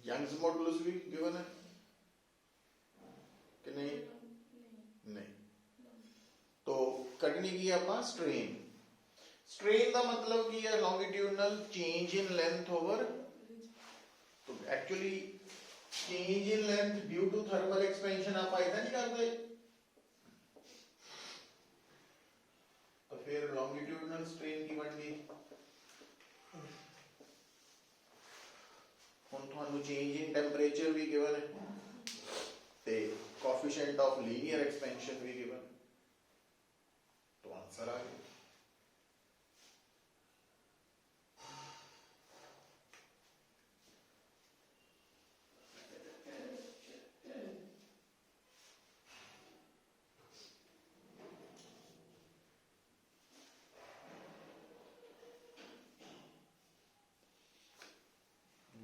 Young's modulus भी given है कि नहीं? नहीं। तो कटनी की आप स्ट्रेन। स्ट्रेन का मतलब की है longitudinal change in length over, तो actually change in length due to thermal expansion आप इतना नहीं करते, तो फिर लॉन्गिट्यूडनल स्ट्रेन की बन गई। हुण तुहानू चेंज इन टेंपरेचर भी गिवन है ते कोएफिशिएंट ऑफ लीनियर एक्सपेंशन भी गिवन, तो आंसर आ गया।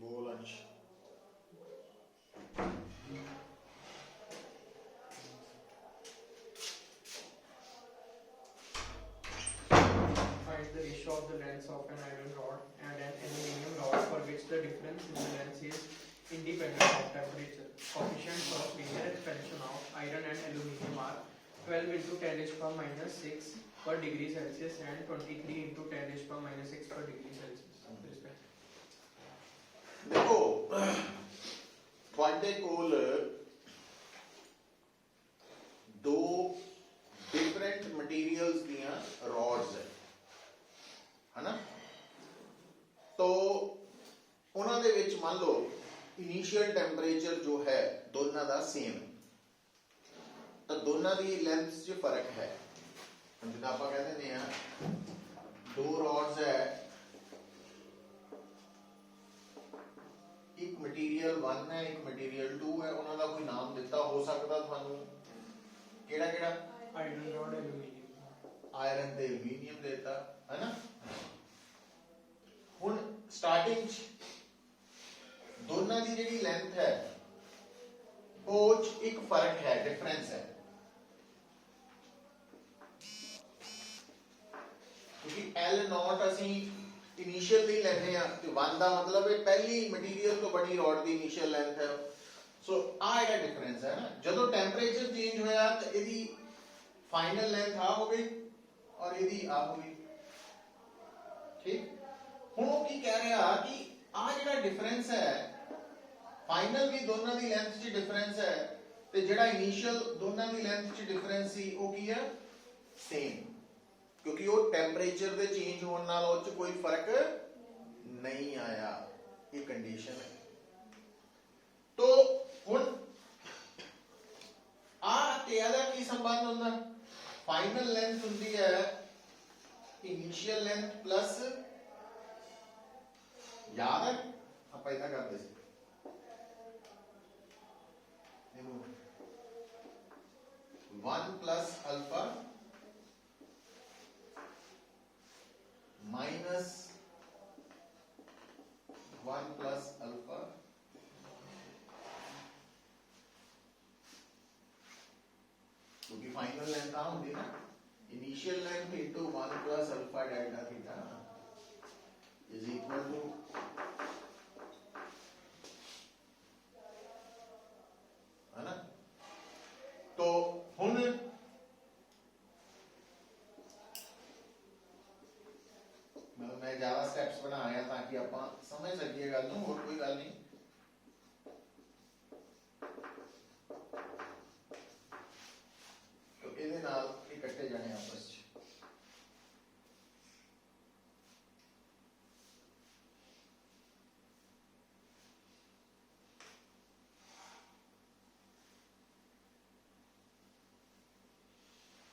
बोल अंश। Find the ratio of the lengths of an iron rod and an aluminium rod for which the difference in the length is independent of temperature. Coefficients of linear expansion of iron and aluminium are 12 into 10 raised power minus 6 per degree Celsius and 23 into 10 raised power minus 6 per degree Celsius. देखो ਤੁਹਾਡੇ ਕੋਲ दो different materials दियां rods है ना, तो उन्होंने विच मान लो इनिशियल टेंपरेचर जो है दोनों का सेम है, तो दोनों की लेंथ च फर्क है। जिदा आप कहते हैं दो रॉड्स है, एक मटीरियल 1 है एक मटीरियल 2 है, उन्होंने कोई नाम दिता हो सकता थानू केड़ा केड़ा? आयरन रॉड एल्यूमीनियम, आयरन ते एल्यूमीनियम देता है ना। हुण स्टार्टिंग दोनों की जिहड़ी लेंथ है वो एक फर्क है, डिफरेंस है, क्योंकि L नॉट असी इनिशियल दी लेने आ, तो 1 दा मतलब है पहली मटीरियल तो बड़ी रॉड दी इनिशियल लेंथ है, सो आ जेड़ा डिफरेंस है ना, जदों टेंपरेचर चेंज होया तो इहदी फाइनल लेंथ आ हो गई और इहदी आ हो गई। ठीक, हुण वो की कह रहा कि आ जेड़ा डिफरेंस है फाइनल भी दोनों की लेंथ च डिफरेंस है, ते जेड़ा इनिशियल दोनों की लेंथ च डिफरेंस सी वो की है सेम, क्योंकि वो टेंपरेचर दे चेंज होने नाल उस च कोई फर्क नहीं आया, ये कंडीशन है। तो हुण आ ते आदा की संबंध हुंदा, फाइनल लेंथ हुंदी है इनिशियल लेंथ प्लस, याद है आप इतना करते थे, देखो 1 plus alpha minus 1 plus alpha क्योंकि फाइनल लेंथ आ होती ना initial length into 1 plus alpha delta theta is equal to है ना। तो हुण मैं ज्यादा स्टेप्स बनाया ताकि आप समझ सकिए गल नूं, और कोई गल नहीं। तो इहदे नाल इकट्ठे जाने आपस च,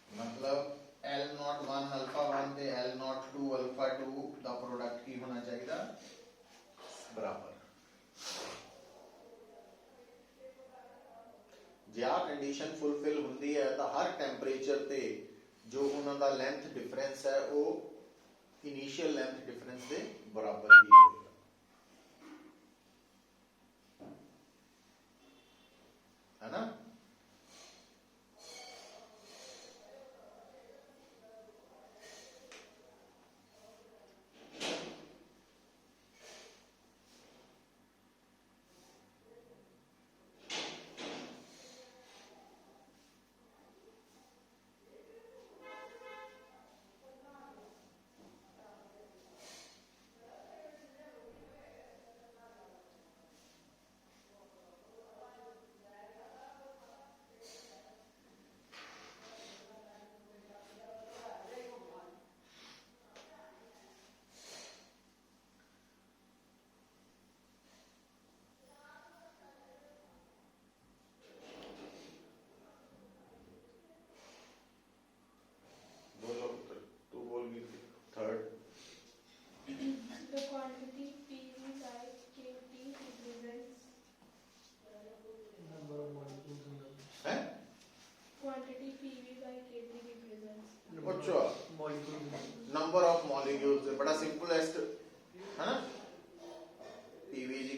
मतलब L नॉट 1 अल्फा 1 ते L नॉट 2 अल्फा 2 दा प्रोडक्ट की होना चाहिए बराबर। जे आ कंडीशन फुलफिल हुंदी है तो हर टेंपरेचर ते जो उन्हां दा लेंथ डिफरेंस है वो इनिशियल लेंथ डिफरेंस दे बराबर ही होगा, है ना।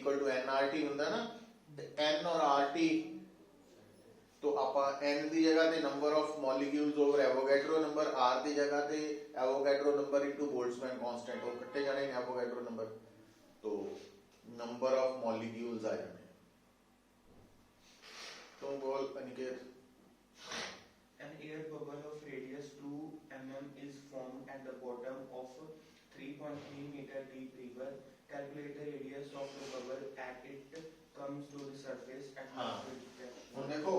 Equal to N R T होंगे ना, एन और आर टी, तो आप एन की जगह पे number of molecules over Avogadro number, R की जगह पे Avogadro number into Boltzmann constant, वो कट्टे जाने हैं एवोगैड्रो नंबर, तो नंबर ऑफ मॉलिक्यूल्स आ जाने। तो बोल Aniket. An air bubble of radius 2 mm is formed at the bottom of 3.3 meter deep river. Calculate the radius of the bubble as it comes to the surface at हाँ। maximum depth. ਹੁਣ देखो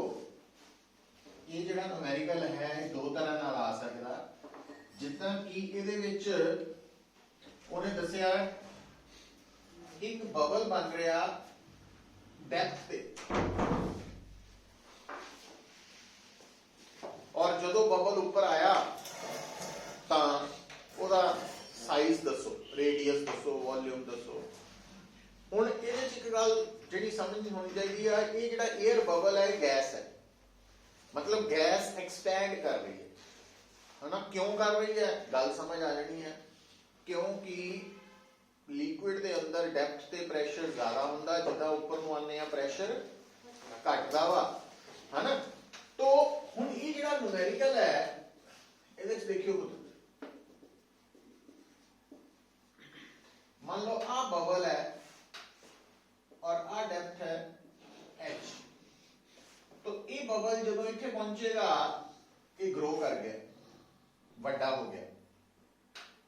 ਇਹ ਜਿਹੜਾ numerical ਹੈ ਇਹ ਦੋ ਤਰ੍ਹਾਂ ਨਾਲ ਆ ਸਕਦਾ, ਜਿੱਦਾਂ ਕਿ ਇਹਦੇ ਵਿੱਚ ਉਹਨੇ ਦੱਸਿਆ ਇੱਕ ਬਬਲ ਬਣ ਰਿਹਾ ਡੈਪਥ ਤੇ, ਔਰ ਜਦੋਂ ਬਬਲ ਉੱਪਰ ਆਇਆ ਤਾਂ ਉਹਦਾ ਸਾਈਜ਼ ਦੱਸੋ, ਰੇਡੀਅਸ ਦੱਸੋ, ਵੋਲਿਊਮ ਦੱਸੋ। ਹੁਣ ਇਹਦੇ ਚ ਇੱਕ ਗੱਲ ਜਿਹੜੀ ਸਮਝ ਹੋਣੀ ਚਾਹੀਦੀ ਆ, ਇਹ ਜਿਹੜਾ 에ਅਰ ਬਬਲ ਹੈ ਇਹ ਗੈਸ ਹੈ, मतलब गैस एक्सपैंड कर रही है ना। क्यों कर रही है गल समझ आ जानी है, क्योंकि लिक्विड के अंदर डेप्थ ते प्रेशर ज्यादा होंदा, जिदा ऊपर नूं आने आ प्रेशर घटदा वा, है ना। तो हुण ये जिहड़ा न्यूमेरिकल है इहदे च देखियो पुत्र, मान लो आ बबल है और आ डेप्थ है h, तो ये बबल जो इत्थे पहुंचेगा ये ग्रो कर गया, बड़ा हो गया,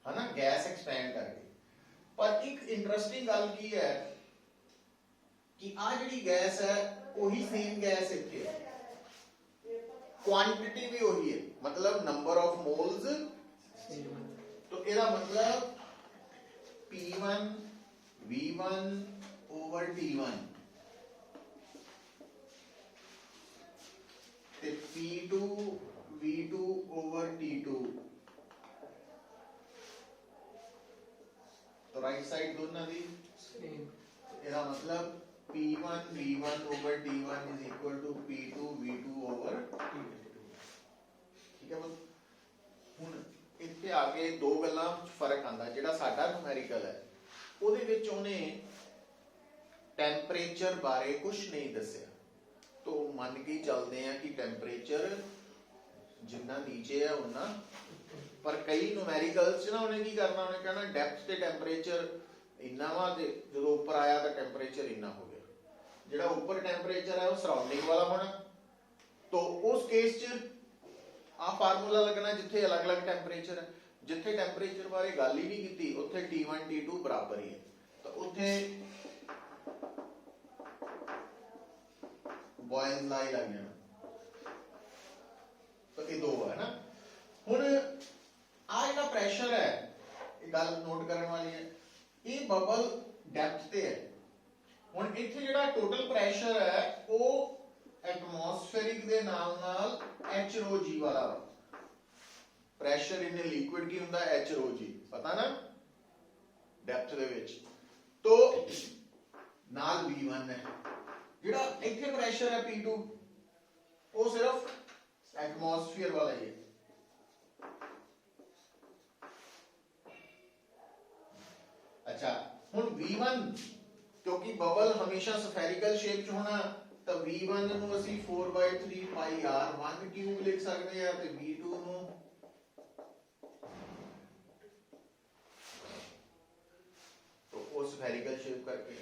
है ना, गैस एक्सपैंड कर गई। पर एक इंटरेस्टिंग गल की है कि आ जिहड़ी गैस है वही सेम गैस इत्थे है, क्वांटिटी भी वही है, मतलब नंबर ऑफ मोल्स, तो ਇਹਦਾ मतलब P1 V1 over T1 ਤੇ P2 V2 over T2, तो राइट साइड दोनों दी सेम, ਇਹਦਾ मतलब P1 V1 over T1 is equal to P2 V2 over T2, ठीक है बस। ਹੁਣ ਇੱਥੇ ਆ ਕੇ ਦੋ ਗੱਲਾਂ ਫਰਕ ਆਂਦਾ, ਜਿਹੜਾ ਸਾਡਾ ਨੂਮੈਰੀਕਲ ਹੈ ਉਹਦੇ ਵਿੱਚ ਉਹਨੇ ਟੈਂਪਰੇਚਰ ਬਾਰੇ ਕੁਝ ਨਹੀਂ ਦੱਸਿਆ, तो मान के चलते हैं कि टेम्परेचर जितना नीचे है उतना, पर कई न्यूमेरिकल्स ना उन्हें की करना, उन्हें कहना डेप्थ ते टेम्परेचर इन्ना वा ते जो ऊपर आया तो टेम्परेचर इन्ना हो गया, जिहड़ा ऊपर टेम्परेचर है वो सराउंडिंग वाला होना। तो उस केस च आ फार्मूला लगना जिथे अलग अलग टेम्परेचर है, जिथे टेम्परेचर बारे गल ही नहीं की उत्थे T1 T2 बराबर ही है, तो उत्थे बॉयल्स ला ही लग जाना, तो ये दो है ना। हुण आ जिहड़ा प्रेशर है ये गल नोट करने वाली है, ये बबल डेप्थ ते है। हुण इत्थे जिहड़ा टोटल प्रेशर है वो एटमॉस्फेरिक दे नाल नाल एच रो जी वाला वा, प्रेशर इन लिक्विड की हुंदा एच रो जी, पता ना डेप्थ दे विच, तो नाल V1 है, जिहड़ा इत्थे प्रेशर है P2 वो सिर्फ एटमॉस्फेयर वाला ही है। अच्छा हुण V1 क्योंकि बबल हमेशा स्फेरिकल शेप च होना, तो V1 ਨੂੰ ਅਸੀਂ 4/3 पाई r1 क्यूब लिख सकते हैं, ते V2 ਨੂੰ तो वो स्फेरिकल शेप करके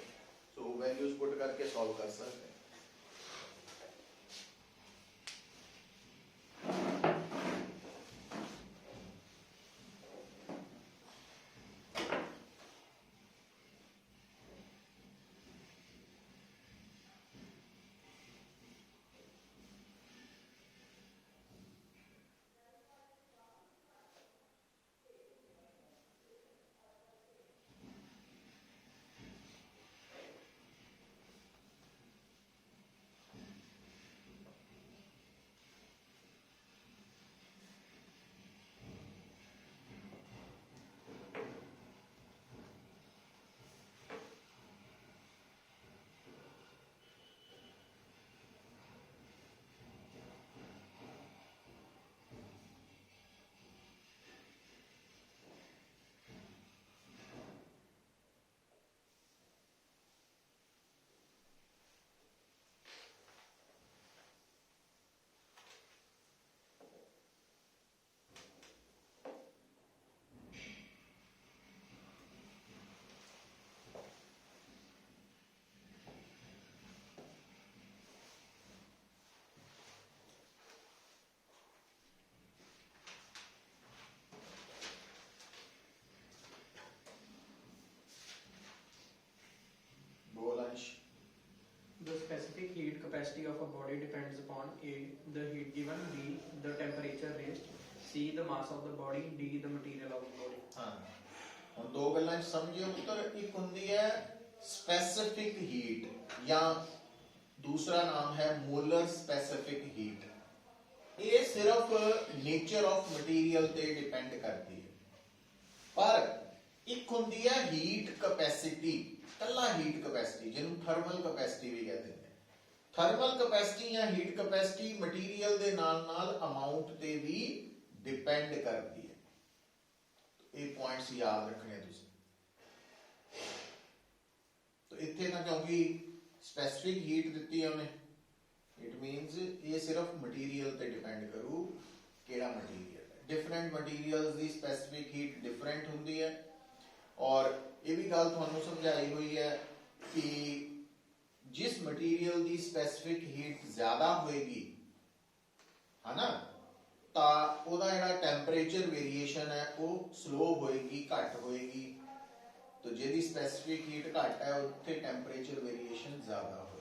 सो वैल्यूज पुट करके सॉल्व कर सकते हैं। capacity of a body depends upon A, the heat given, B, the temperature raised, C, the mass of the body, D, the material of the body. ਹਾਂ ਹੁਣ ਦੋ ਗੱਲਾਂ ਚ ਸਮਝਿਓ ਪੁੱਤਰ, ਇੱਕ ਹੁੰਦੀ ਹੈ ਸਪੈਸਿਫਿਕ ਹੀਟ ਜਾਂ ਦੂਸਰਾ ਨਾਮ ਹੈ ਮੋਲਰ ਸਪੈਸਿਫਿਕ ਹੀਟ। ਇਹ ਸਿਰਫ ਨੇਚਰ ਆਫ ਮਟੀਰੀਅਲ ਤੇ ਡਿਪੈਂਡ ਕਰਦੀ ਹੈ। ਪਰ ਇੱਕ ਹੁੰਦੀ ਹੈ ਹੀਟ ਕਪੈਸਿਟੀ, ਕੱਲਾ ਹੀਟ ਕਪੈਸਿਟੀ, ਜਿਹਨੂੰ ਥਰਮਲ ਕਪੈਸਿਟੀ ਵੀ ਕਹਿੰਦੇ ਨੇ। ਥਰਮਲ ਕਪੈਸਿਟੀ ਜਾਂ ਹੀਟ ਕਪੈਸਿਟੀ ਮਟੀਰੀਅਲ ਦੇ ਨਾਲ ਨਾਲ ਅਮਾਉਂਟ ਤੇ ਵੀ ਡਿਪੈਂਡ ਕਰਦੀ ਹੈ। ਇਹ ਪੁਆਇੰਟਸ ਯਾਦ ਰੱਖਣੇ ਤੁਸੀਂ। तो ਇੱਥੇ ਨਾ ਕਿਉਂਕਿ ਸਪੈਸਿਫਿਕ ਹੀਟ ਦਿੱਤੀ ਹੈ ਉਹਨੇ, ਇਟ ਮੀਨਸ ਇਹ ਸਿਰਫ ਮਟੀਰੀਅਲ ਤੇ ਡਿਪੈਂਡ ਕਰੂ ਕਿਹੜਾ ਮਟੀਰੀਅਲ ਹੈ। ਡਿਫਰੈਂਟ ਮਟੀਰੀਅਲਸ ਦੀ ਸਪੈਸਿਫਿਕ ਹੀਟ ਡਿਫਰੈਂਟ ਹੁੰਦੀ ਹੈ। ਔਰ ਇਹ ਵੀ ਗੱਲ ਤੁਹਾਨੂੰ ਸਮਝਾਈ ਹੋਈ ਹੈ ਕਿ ਜਿਸ ਮਟੀਰੀਅਲ ਦੀ ਸਪੈਸਿਫਿਕ ਹੀਟ ਜ਼ਿਆਦਾ ਹੋਏਗੀ ਹੈ ਨਾ, ਤਾਂ ਉਹਦਾ ਜਿਹੜਾ ਟੈਂਪਰੇਚਰ ਵੇਰੀਏਸ਼ਨ ਹੈ ਉਹ ਸਲੋ ਹੋਏਗੀ, ਘੱਟ ਹੋਏਗੀ। तो ਜਿਹਦੀ ਸਪੈਸਿਫਿਕ ਹੀਟ ਘੱਟ ਹੈ ਉੱਥੇ ਟੈਂਪਰੇਚਰ ਵੇਰੀਏਸ਼ਨ ਜ਼ਿਆਦਾ ਹੋਏਗੀ।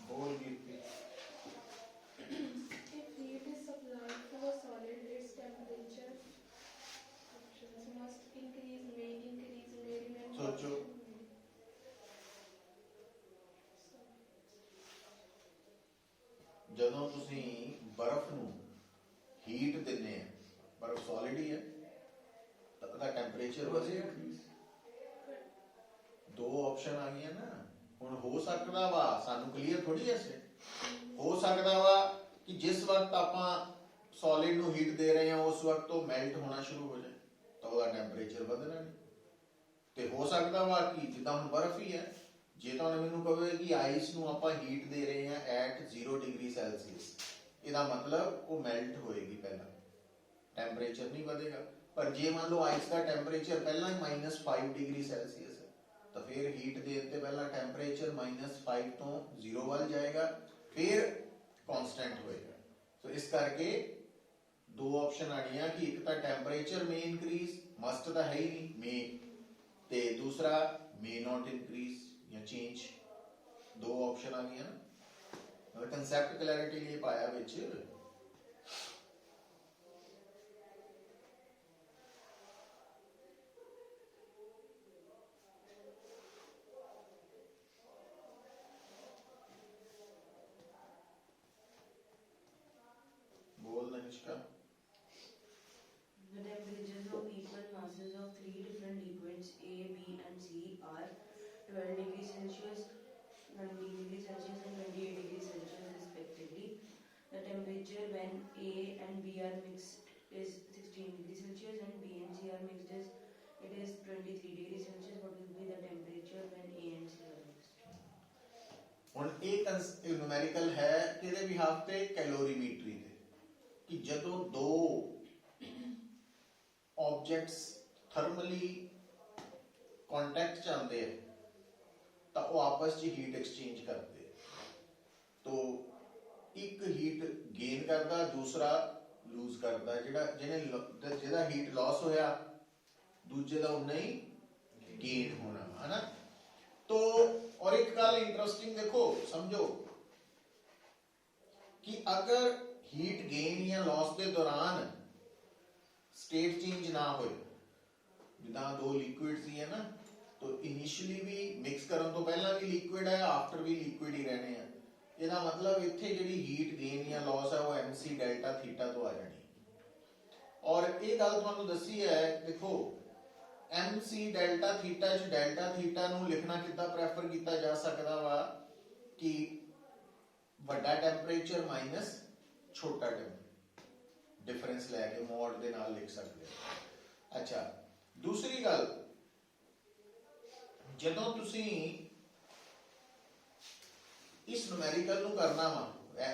ਬੋਲ Geeti. If heat is supplied to a solid, its temperature options must increase, may remain. सोचो। ਜਦੋਂ ਤੁਸੀਂ ਬਰਫ਼ ਨੂੰ ਹੀਟ ਦਿੰਦੇ ਆ, ਬਰਫ਼ ਸੋਲਿਡ ਹੀ ਹੈ, ਤਾਂ ਉਹਦਾ ਟੈਂਪਰੇਚਰ ਵਧੇਗਾ। ਦੋ ਆਪਸ਼ਨ ਆ ਗਈਆਂ ਨਾ। ਹੁਣ ਹੋ ਸਕਦਾ ਵਾ, ਸਾਨੂੰ ਕਲੀਅਰ ਥੋੜੀ ਐਸੇ, ਹੋ ਸਕਦਾ ਵਾ ਕਿ ਜਿਸ ਵਕਤ ਆਪਾਂ ਸੋਲਿਡ ਨੂੰ ਹੀਟ ਦੇ ਰਹੇ ਹਾਂ ਉਸ ਵਕਤ ਉਹ ਮੈਲਟ ਹੋਣਾ ਸ਼ੁਰੂ ਹੋ ਜਾਏ, ਤਾਂ ਉਹਦਾ ਟੈਂਪਰੇਚਰ ਵਧਣਾ ਨਹੀਂ। ਤੇ ਹੋ ਸਕਦਾ ਵਾ ਕਿ ਜਿੱਦਾਂ ਹੁਣ ਬਰਫ਼ ਹੀ ਹੈ, ਜੇ ਤੁਹਾਨੂੰ ਮੈਨੂੰ ਕਹੇ ਕਿ ਆਈਸ ਨੂੰ ਆਪਾਂ ਹੀਟ ਦੇ ਰਹੇ ਹਾਂ ਐਟ 0 ਡਿਗਰੀ ਸੈਲਸੀਅਸ, ਇਹਦਾ ਮਤਲਬ ਉਹ ਮੈਲਟ ਹੋਏਗੀ ਪਹਿਲਾਂ, ਟੈਂਪਰੇਚਰ ਨਹੀਂ ਵਧੇਗਾ। ਪਰ ਜੇ ਮੰਨ ਲਓ ਆਈਸ ਦਾ ਟੈਂਪਰੇਚਰ ਪਹਿਲਾਂ ਹੀ -5 ਡਿਗਰੀ ਸੈਲਸੀਅਸ ਹੈ, ਤਾਂ ਫਿਰ ਹੀਟ ਦੇਣ ਤੇ ਪਹਿਲਾਂ ਟੈਂਪਰੇਚਰ -5 ਤੋਂ 0 ਵੱਲ ਜਾਏਗਾ, ਫਿਰ ਕਨਸਟੈਂਟ ਹੋਏਗਾ। ਸੋ ਇਸ ਕਰਕੇ ਦੋ ਆਪਸ਼ਨ ਆਣੀਆਂ ਕਿ ਇੱਕ ਤਾਂ ਟੈਂਪਰੇਚਰ ਮੇ ਇਨਕਰੀਜ਼, ਮਸਟ ਤਾਂ ਹੈ ਹੀ ਨਹੀਂ, ਮੇ, ਤੇ ਦੂਸਰਾ ਮੇ ਨਾਟ ਇਨਕਰੀਜ਼ ਜਾਂ ਚੇਂਜ। ਦੋ ਆਪਸ਼ਨ ਆ ਗਈਆਂ ਨਾ। ਮਤਲਬ ਕਨਸੈਪਟ ਕਲੈਰਿਟੀ ਲਈ ਪਾਇਆ ਵਿੱਚ। ਬੋਲ ਨਿਸ਼ਕਾ। The temperatures of equal masses of three different liquids A, B and C are 12 degrees Celsius, 19 degrees Celsius and 28 degrees Celsius respectively. The temperature when A and B are mixed is 16 degrees Celsius and B and C are mixed is 23 degrees Celsius. What will be the temperature when A and C are mixed? ਹੁਣ ਇਹ numerical ਹੈ ਕਿਹਦੇ behalf ਤੇ? ਕੈਲੋਰੀਮੀਟਰੀ ਤੇ, ਕਿ ਜਦੋਂ ਦੋ objects thermally contact ਚ ਆਉਂਦੇ ਆ ਤਾਂ ਉਹ ਆਪਸ ਚ ਹੀਟ ਐਕਸਚੇਂਜ ਕਰਦੇ ਆ। तो ਇੱਕ ਹੀਟ ਗੇਨ ਕਰਦਾ, ਦੂਸਰਾ ਲੂਜ਼ ਕਰਦਾ। ਜਿਹਦਾ ਹੀਟ ਲਾਸ ਹੋਇਆ ਦੂਜੇ ਦਾ ਉਨਾ ਹੀ ਗੇਨ ਹੋਣਾ ਹੈ ਨਾ। तो और एक गल इंटरेस्टिंग देखो, समझो कि अगर हीट गेन या लॉस के दौरान स्टेट चेंज ना हो, जिदा दो लिक्विड्स ही है ना, तो इनिशियली भी मिक्स करने तो पहला भी लिक्विड है, आफ्टर भी लिक्विड ही रहने हैं। ਇਹਦਾ मतलब इत्थे ਜਿਹੜੀ हीट गेन या लॉस है वो mc डेल्टा थीटा तो आ जानी। और ये गल ਤੁਹਾਨੂੰ ਦੱਸੀ है, देखो mc डेल्टा थीटा च डेल्टा थीटा ਨੂੰ ਲਿਖਣਾ ਕਿੱਦਾਂ ਪ੍ਰੈਫਰ ਕੀਤਾ ਜਾ ਸਕਦਾ ਵਾ ਕਿ ਵੱਡਾ ਟੈਂਪਰੇਚਰ ਮਾਈਨਸ ਛੋਟਾ ਟੈਂਪਰੇਚਰ, डिफरेंस लैके मॉड दे नाल लिख सकते हैं। अच्छा, दूसरी गल, जदों तुसी इस न्यूमेरिकल नूं करना वा,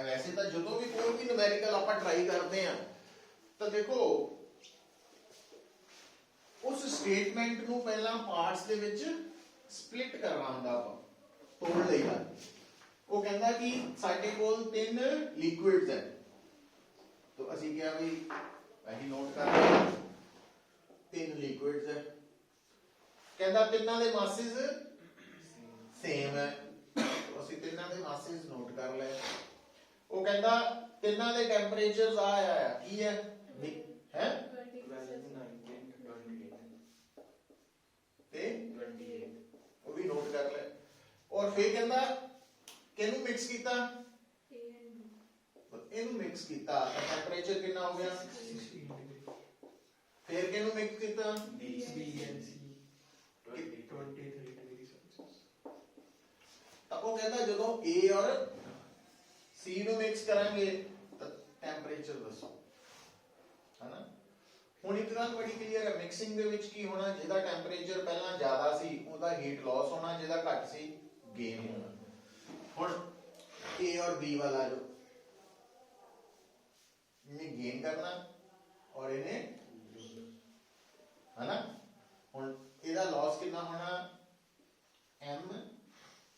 वैसे तो जदों भी कोई भी न्यूमेरिकल आपां ट्राई करते हैं तो देखो उस स्टेटमेंट नूं पहला पार्ट्स दे विच स्प्लिट करना हुंदा वा। ਤੋੜ ਲਈਦਾ। ਉਹ ਕਹਿੰਦਾ ਕਿ ਸਾਡੇ ਕੋਲ 3 ਲਿਕੁਇਡਸ ਹੈ, तो ਅਸੀਂ ਕਿਹਾ ਵੀ ਅਸੀਂ ਨੋਟ ਕਰ ਲਿਆ 3 ਲਿਕੁਇਡਸ ਹੈ। ਕਹਿੰਦਾ ਤਿੰਨਾਂ ਦੇ ਮਾਸਿਸ ਸੇਮ ਹੈ, ਅਸੀਂ ਤਿੰਨਾਂ ਦੇ ਮਾਸਿਸ ਨੋਟ ਕਰ ਲਏ। ਉਹ ਕਹਿੰਦਾ ਤਿੰਨਾਂ ਦੇ ਟੈਂਪਰੇਚਰਸ ਆਇਆ ਕੀ ਹੈ ਹੈ 12, 19, 28 ਤੇ 28 ਉਹ ਵੀ ਨੋਟ ਕਰ ਲੈ। ਔਰ ਫਿਰ ਕਹਿੰਦਾ ਕਿਹਨੂੰ ਮਿਕਸ ਕੀਤਾ, A and B. ਇਹਨੂੰ ਮਿਕਸ ਕੀਤਾ ਤਾਂ ਟੈਂਪਰੇਚਰ ਕਿੰਨਾ ਹੋ ਗਿਆ। 16 degree. ਫਿਰ ਕਿਹਨੂੰ ਮਿਕਸ ਕੀਤਾ, B and C 20 23 degree Celsius. ਤਾਂ ਉਹ ਕਹਿੰਦਾ ਜਦੋਂ A ਔਰ C ਨੂੰ ਮਿਕਸ ਕਰਾਂਗੇ ਤਾਂ ਟੈਂਪਰੇਚਰ ਦੱਸੋ, ਹਨਾ। ਹੁਣ ਇੱਕ ਗੱਲ ਬੜੀ ਕਲੀਅਰ ਹੈ, ਮਿਕਸਿੰਗ ਦੇ ਵਿੱਚ ਕੀ ਹੋਣਾ, ਜਿਹਦਾ ਟੈਂਪਰੇਚਰ ਪਹਿਲਾਂ ਜ਼ਿਆਦਾ ਸੀ ਉਹਦਾ ਹੀਟ ਲਾਸ ਹੋਣਾ, ਜਿਹਦਾ ਘੱਟ ਸੀ ਗੇਨ ਹੋਣਾ। ਹੁਣ A और B वाला जो इन्हें गेन करना और इन्हें है ना। ਹੁਣ ਇਹਦਾ ਲਾਸ ਕਿੰਨਾ ਹੋਣਾ MCB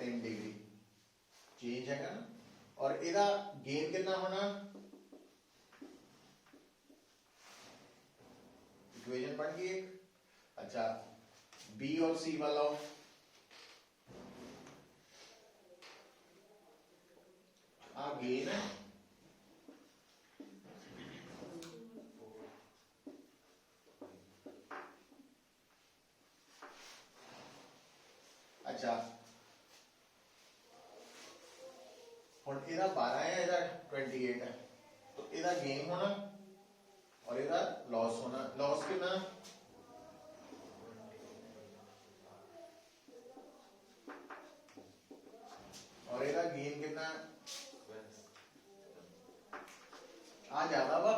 10 डिग्री चेंज है ना। और ਇਹਦਾ गेन कितना होना, इक्वेशन बन गई एक। अच्छा B और C वाला गेन है अच्छा ਹੁਣ ਇਹਦਾ 12 है, ਇਹਦਾ 28 है, तो ਇਹਦਾ गेन होना और ਇਹਦਾ लॉस होना। लॉस कितना, और ਇਹਦਾ गेन कितना, आ ज्यादा वा।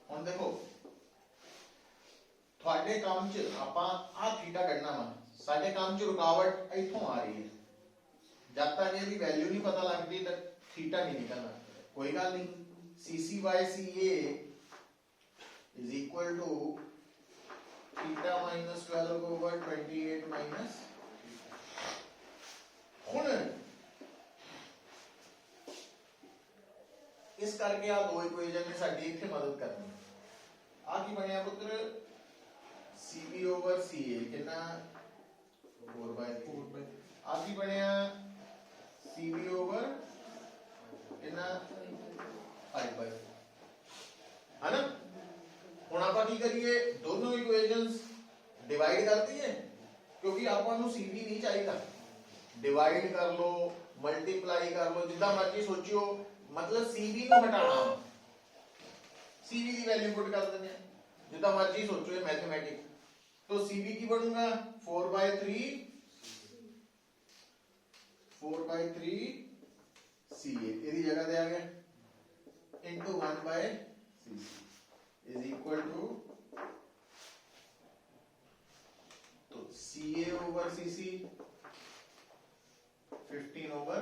ਹੁਣ ਦੇਖੋ ਤੁਹਾਡੇ ਕੰਮ 'ਚ ਆਪਾਂ ਆ ਥੀਟਾ ਕੱਢਣਾ ਵਾ, ਸਾਡੇ ਕੰਮ 'ਚ ਰੁਕਾਵਟ ਇੱਥੋਂ ਆ ਰਹੀ ਹੈ। ਜਦ ਤੱਕ ਇਹਦੀ ਵੈਲਿਊ ਨਹੀਂ ਪਤਾ ਲੱਗਦੀ ਤਾਂ ਥੀਟਾ ਨਹੀਂ ਨਿਕਲਣਾ। ਕੋਈ ਗੱਲ ਨਹੀਂ, CC/CA is equal to theta minus 12 over 28 minus। ਹੁਣ ਇਸ ਕਰਕੇ ਆ ਦੋ ਇਕੁਏਸ਼ਨ ਨੇ ਸਾਡੀ ਇੱਥੇ ਮਦਦ ਕਰਨੀ। ਆ ਕੀ ਬਣਿਆ ਪੁੱਤਰ, CB over CA ਕਿੰਨਾ 4/3। ਆ ਕੀ ਬਣਿਆ CB over ਕਿੰਨਾ 5/3 है ना। ਹੁਣ ਆਪਾਂ ਕੀ ਕਰੀਏ, ਦੋਨੋਂ ਇਕੁਏਸ਼ਨਸ ਡਿਵਾਈਡ ਕਰ ਦਈਏ, ਕਿਉਂਕਿ ਆਪਾਂ ਨੂੰ CB ਨਹੀਂ ਚਾਹੀਦਾ। डिवाइड कर लो, मल्टीप्लाई कर लो, जितना मर्जी सोचियो, मतलब CB को हटाना, CB की वैल्यू पुट कर देने, जितना मर्जी सोचो, ये मैथमेटिक्स। तो CB की बनूंगा 4/3 CA, इसकी जगह दे आ गया into 1/CC is equal to, तो CA over CC 15 over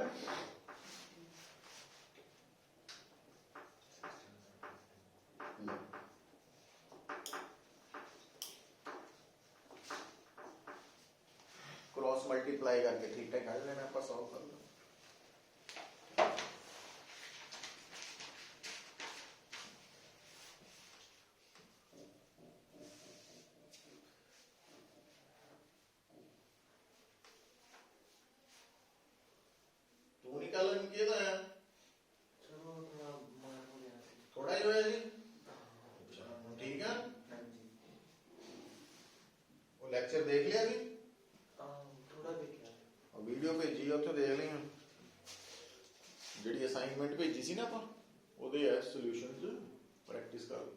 cross multiply करके ठीक है कर लेना, आपका सॉल्व कर लो। तू निकाल किया था यार, चलो थोड़ा मार हो गया था। थोड़ा ही होया जी, ठीक है। वो लेक्चर देख लिया जी, थोड़ा देखा और वीडियो भेजी ਉੱਥੇ ਦੇਖ ਲਈ। ਜਿਹੜੀ ਅਸਾਈਨਮੈਂਟ ਭੇਜੀ ਸੀ ਨਾ ਆਪਾਂ, ਉਹਦੇ ਹੈ ਸੋਲੂਸ਼ਨਸ, ਪ੍ਰੈਕਟਿਸ ਕਰ ਲਓ।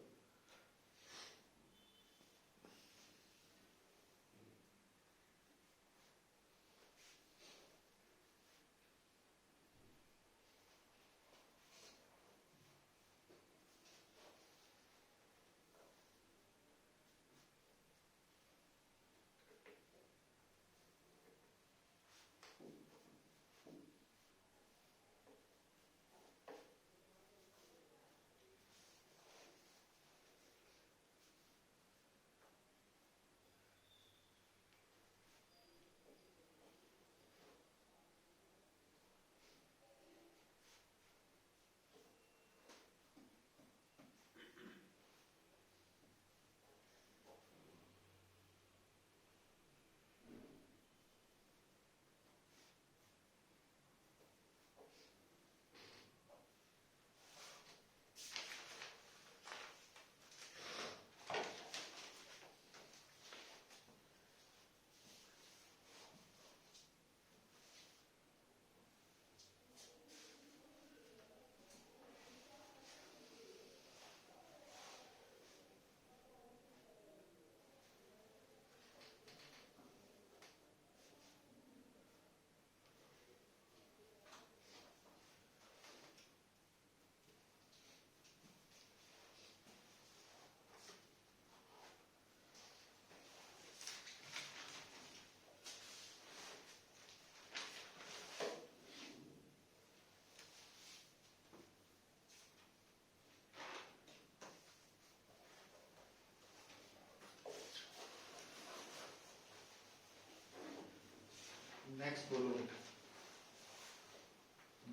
नेक्स्ट बोलो,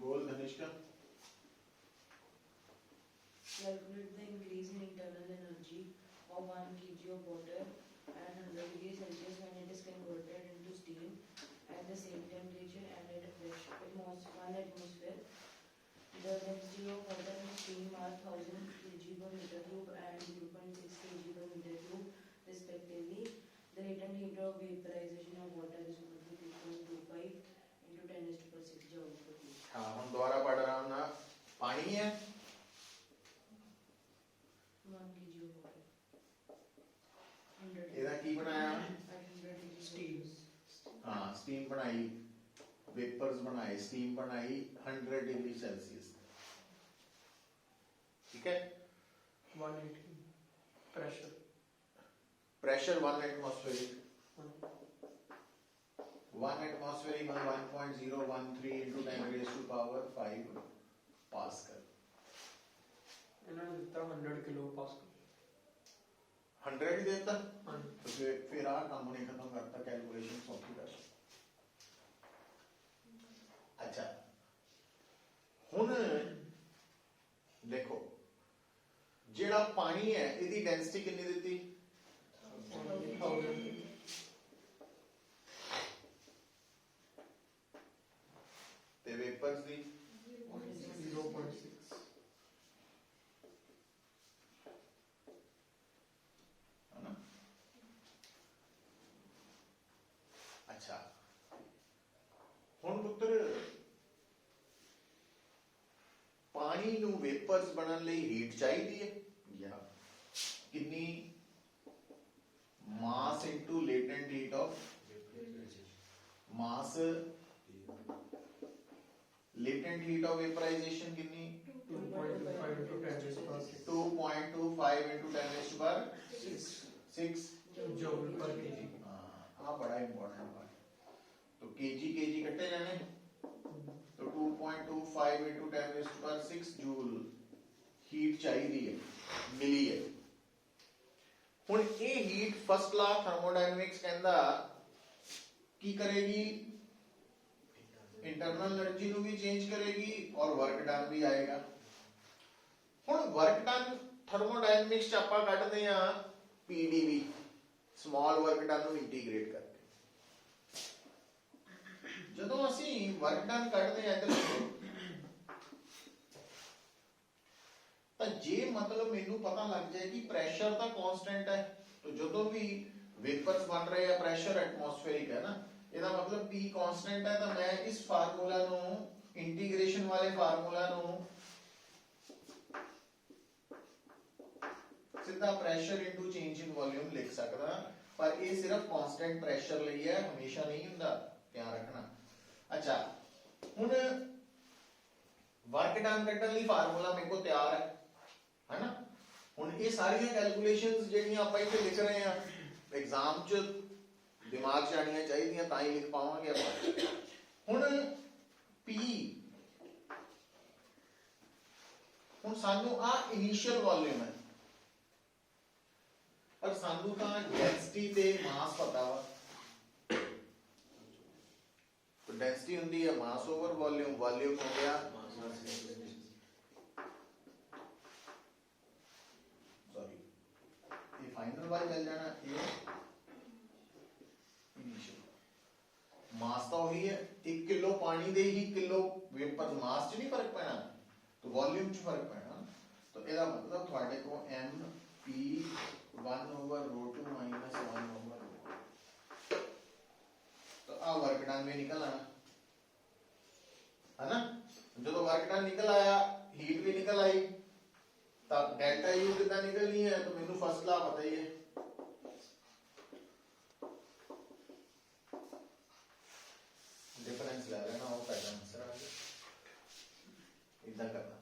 बोल Dhanishka. Calculate the increase in internal energy of 1 kg of water at 100 degrees Celsius when it is converted into steam at the same temperature and at a pressure 1 atmosphere. The density of water and steam are 1000 kg per meter cube and 0.6 kg per meter cube respectively. The latent heat of vaporization of water is equal to 2.25 into 10 raised to the power 6 joule per kg. हाँ हम दोबारा पढ़ रहा हूँ ना, पानी है 1 kg of water. 100 ਇਹਦਾ ਕੀ ਬਣਾਇਆ? at 100 degrees Steam. हाँ स्टीम बनाई, वेपर्स बनाए, स्टीम बनाई 100 डिग्री सेल्सियस, ठीक है। 180 pressure. Pressure 1 atmospheric, 1 atmospheric 1.013 into 10 raised to power 5 pascal. ਇਹਨਾਂ ਨੇ ਦਿੱਤਾ 100 किलो पास्कल। 100 ही देता, हाँ तो फिर आ काम ने खत्म करता, कैलकुलेशन सौखी कर। अच्छा हुन देखो जेड़ा पानी है ਇਹਦੀ डेंसिटी कितनी ਦਿੱਤੀ? 1000 ਤੇ वेपर्स ਦੀ 0.6 है ना। अच्छा ਹੁਣ ਪੁੱਤਰ ਪਾਣੀ ਨੂੰ वेपर्स ਬਣਨ ਲਈ ਹੀਟ ਚਾਹੀਦੀ ਹੈ ਜਾਂ ਕਿੰਨੀ? मास into latent heat of mass, latent heat of vaporization कितनी? 2.25 into 10 raised to power 6 2.25 into 10 raised to power 6 joule per kg. हाँ बड़ा इंपॉर्टेंट बात। तो केजी केजी कट्टे जाने, तो 2.25 into 10 raised to power 6 joule heat चाहिए है, मिली है। ਹੁਣ ਇਹ ਹੀਟ ਫਸਟ ਲਾ ਥਰਮੋਡਾਇਨਾਮਿਕਸ ਕਹਿੰਦਾ ਕੀ ਕਰੇਗੀ? ਇੰਟਰਨਲ એનર્ਜੀ ਨੂੰ ਵੀ ਚੇਂਜ ਕਰੇਗੀ ਔਰ ਵਰਕ ਡਨ ਵੀ ਆਏਗਾ। ਹੁਣ ਵਰਕ ਡਨ ਥਰਮੋਡਾਇਨਾਮਿਕਸ ਚ ਆਪਾਂ ਕੱਢਦੇ ਆ ਪੀਡੀਵੀ, ਸਮਾਲ ਵਰਕ ਡਨ ਨੂੰ ਇੰਟੀਗ੍ਰੇਟ ਕਰਕੇ। ਜਦੋਂ ਅਸੀਂ ਵਰਕ ਡਨ ਕੱਢਦੇ ਆ ਇੱਧਰ ਤਾਂ ਜੇ ਮਤਲਬ ਮੈਨੂੰ ਪਤਾ ਲੱਗ ਜਾਏ ਕਿ ਪ੍ਰੈਸ਼ਰ ਤਾਂ ਕਾਂਸਟੈਂਟ ਹੈ, तो ਜਦੋਂ ਵੀ वेपर्स बन रहे हैं प्रेशर एटमॉस्फेरिक है ना, ਇਹਦਾ ਮਤਲਬ P कांस्टेंट है, तो मैं इस फार्मूला ਨੂੰ इंटीग्रेशन वाले फार्मूला ਨੂੰ सीधा pressure into change in volume लिख सकदा, पर ये सिर्फ कांस्टेंट प्रेशर ਲਈ है, हमेशा नहीं ਹੁੰਦਾ, ध्यान रखना। अच्छा ਹੁਣ वर्क डन ਕੱਢਣ ਲਈ फार्मूला मेरे को तैयार है ना। ਹੁਣ ਇਹ ਸਾਰੀਆਂ ਕੈਲਕੂਲੇਸ਼ਨਸ ਜਿਹੜੀਆਂ ਆਪਾਂ ਇੱਥੇ ਲਿਖ ਰਹੇ ਆ ਐਗਜ਼ਾਮ 'ਚ ਦਿਮਾਗ 'ਚ ਆਣੀਆਂ ਚਾਹੀਦੀਆਂ, ਤਾਂ ਹੀ ਲਿਖ ਪਾਵਾਂਗੇ ਆਪਾਂ। ਹੁਣ P, ਹੁਣ ਸਾਨੂੰ ਆ ਇਨੀਸ਼ੀਅਲ ਵੋਲਿਊਮ ਹੈ, ਪਰ ਸਾਨੂੰ ਤਾਂ ਡੈਂਸਿਟੀ ਤੇ ਮਾਸ ਪਤਾ ਵਾ। तो डेंसिटी ਹੁੰਦੀ ਹੈ ਮਾਸ ਓਵਰ ਵੋਲਿਊਮ, ਵੋਲਿਊਮ ਹੋ ਗਿਆ फाइनल वाला चल जाना, ये इनिशियल मास तो वही है, 1 किलो पानी दे ही किलो वेपर मास च नहीं फर्क पैना, तो वॉल्यूम च फर्क पैना। तो ਇਹਦਾ मतलब ਤੁਹਾਡੇ को m p 1/√2 - 1/√2, तो आ वर्क डन में निकल आना है ना। जो वर्क डन निकल आया, हीट भी निकल आई, तब डेल्टा यू कितना निकलनी है, तो मेनू फर्स्ट ला पता ही है। डिफरेंस ले लेना, वो पहला आंसर आ गया, इतना करना।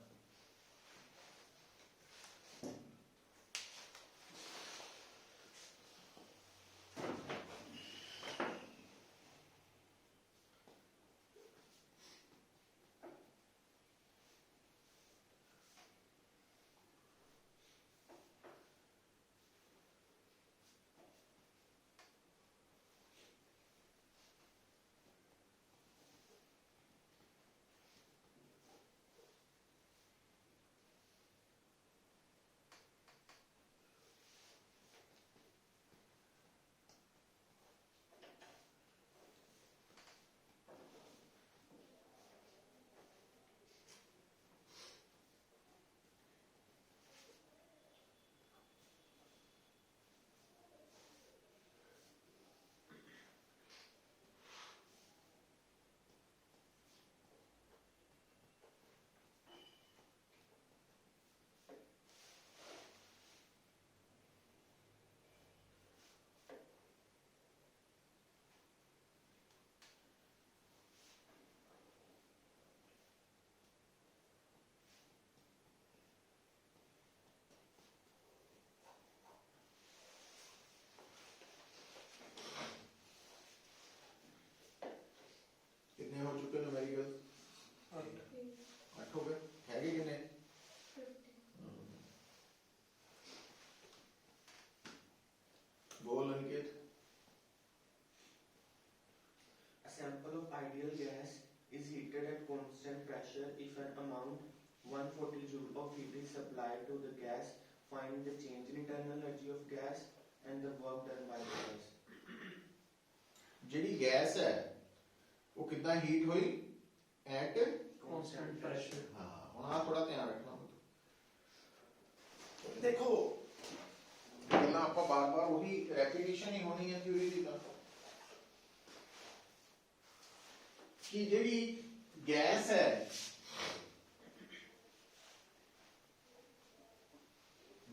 140 joule of heat is supplied to the gas. Find the change in internal energy of gas and the work done by the gas. ਜਿਹੜੀ ਗੈਸ ਹੈ ਉਹ ਕਿੱਦਾਂ ਹੀਟ ਹੋਈ ਐਟ constant pressure. ਹਾਂ ਹੁਣ ਆ ਥੋੜਾ ਧਿਆਨ ਰੱਖਣਾ ਦੇਖੋ ਗੱਲਾਂ ਆਪਾਂ ਬਾਰ-ਬਾਰ ਉਹੀ ਰੈਪੀਟੀਸ਼ਨ ਹੀ ਹੋਣੀ ਹੈ ਥਿਊਰੀ ਦੀ ਤਾਂ ਕਿ ਜਿਹੜੀ ਗੈਸ ਹੈ